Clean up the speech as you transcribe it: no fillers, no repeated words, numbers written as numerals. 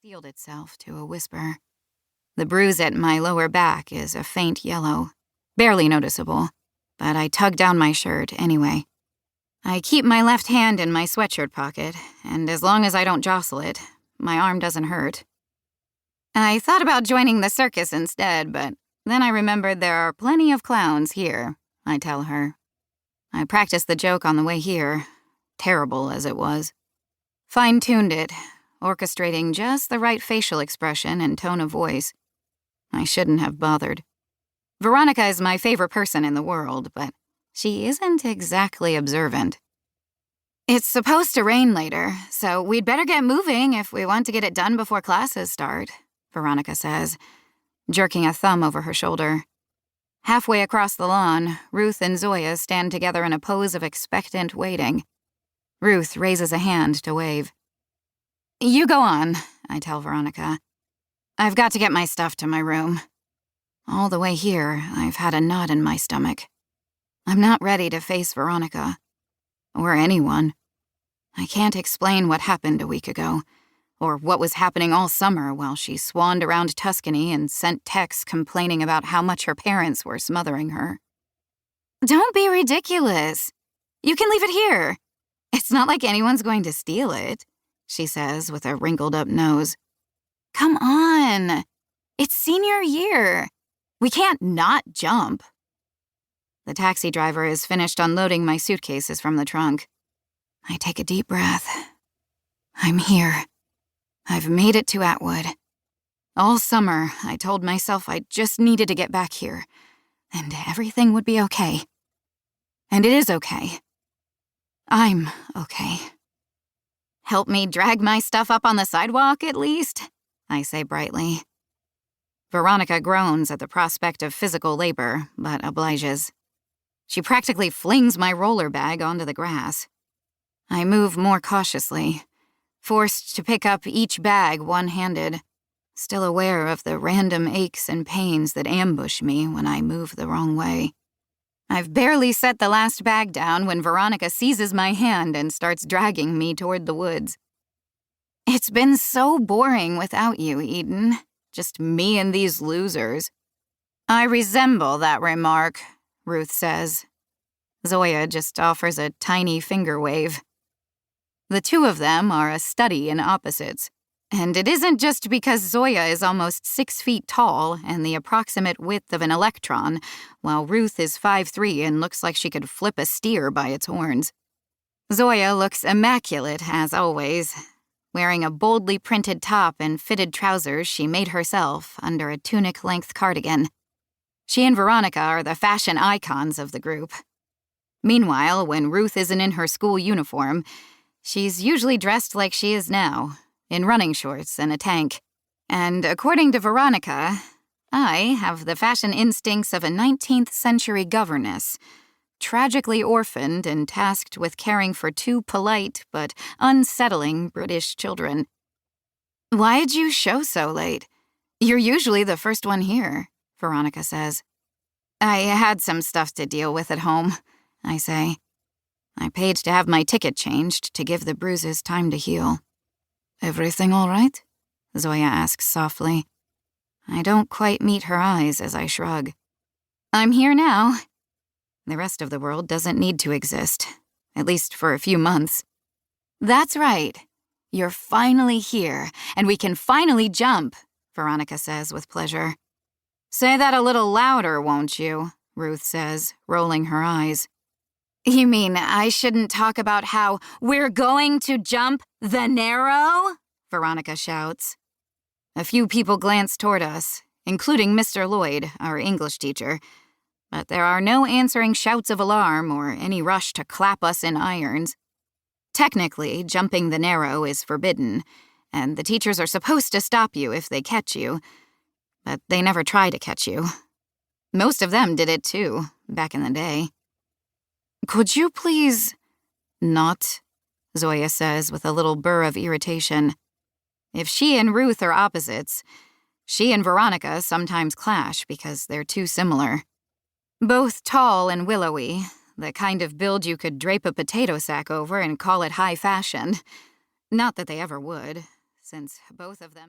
steeled itself to a whisper. The bruise at my lower back is a faint yellow, barely noticeable, but I tug down my shirt anyway. I keep my left hand in my sweatshirt pocket, and as long as I don't jostle it, my arm doesn't hurt. I thought about joining the circus instead, but then I remembered there are plenty of clowns here, I tell her. I practiced the joke on the way here, terrible as it was. Fine-tuned it, orchestrating just the right facial expression and tone of voice. I shouldn't have bothered. Veronica is my favorite person in the world, but she isn't exactly observant. It's supposed to rain later, so we'd better get moving if we want to get it done before classes start, Veronica says, jerking a thumb over her shoulder. Halfway across the lawn, Ruth and Zoya stand together in a pose of expectant waiting. Ruth raises a hand to wave. You go on, I tell Veronica. I've got to get my stuff to my room. All the way here, I've had a knot in my stomach. I'm not ready to face Veronica. Or anyone. I can't explain what happened a week ago, or what was happening all summer while she swanned around Tuscany and sent texts complaining about how much her parents were smothering her. Don't be ridiculous. You can leave it here. It's not like anyone's going to steal it, she says with a wrinkled-up nose. Come on. It's senior year. We can't not jump. The taxi driver is finished unloading my suitcases from the trunk. I take a deep breath. I'm here. I've made it to Atwood. All summer, I told myself I just needed to get back here, and everything would be okay. And it is okay. I'm okay. Help me drag my stuff up on the sidewalk, at least, I say brightly. Veronica groans at the prospect of physical labor, but obliges. She practically flings my roller bag onto the grass. I move more cautiously, forced to pick up each bag one-handed, still aware of the random aches and pains that ambush me when I move the wrong way. I've barely set the last bag down when Veronica seizes my hand and starts dragging me toward the woods. It's been so boring without you, Eden. Just me and these losers. I resemble that remark, Ruth says. Zoya just offers a tiny finger wave. The two of them are a study in opposites. And it isn't just because Zoya is almost 6 feet tall and the approximate width of an electron, while Ruth is 5'3" and looks like she could flip a steer by its horns. Zoya looks immaculate, as always, wearing a boldly printed top and fitted trousers she made herself under a tunic-length cardigan. She and Veronica are the fashion icons of the group. Meanwhile, when Ruth isn't in her school uniform, she's usually dressed like she is now, in running shorts and a tank. And according to Veronica, I have the fashion instincts of a 19th century governess, tragically orphaned and tasked with caring for 2 polite but unsettling British children. Why'd you show so late? You're usually the first one here, Veronica says. I had some stuff to deal with at home, I say. I paid to have my ticket changed to give the bruises time to heal. Everything all right? Zoya asks softly. I don't quite meet her eyes as I shrug. I'm here now. The rest of the world doesn't need to exist, at least for a few months. That's right. You're finally here, and we can finally jump, Veronica says with pleasure. Say that a little louder, won't you? Ruth says, rolling her eyes. You mean I shouldn't talk about how we're going to jump the Narrow? Veronica shouts. A few people glance toward us, including Mr. Lloyd, our English teacher, but there are no answering shouts of alarm or any rush to clap us in irons. Technically, jumping the Narrow is forbidden, and the teachers are supposed to stop you if they catch you, but they never try to catch you. Most of them did it too, back in the day. Could you please... not, Zoya says with a little burr of irritation. If she and Ruth are opposites, she and Veronica sometimes clash because they're too similar. Both tall and willowy, the kind of build you could drape a potato sack over and call it high fashion. Not that they ever would. since both of them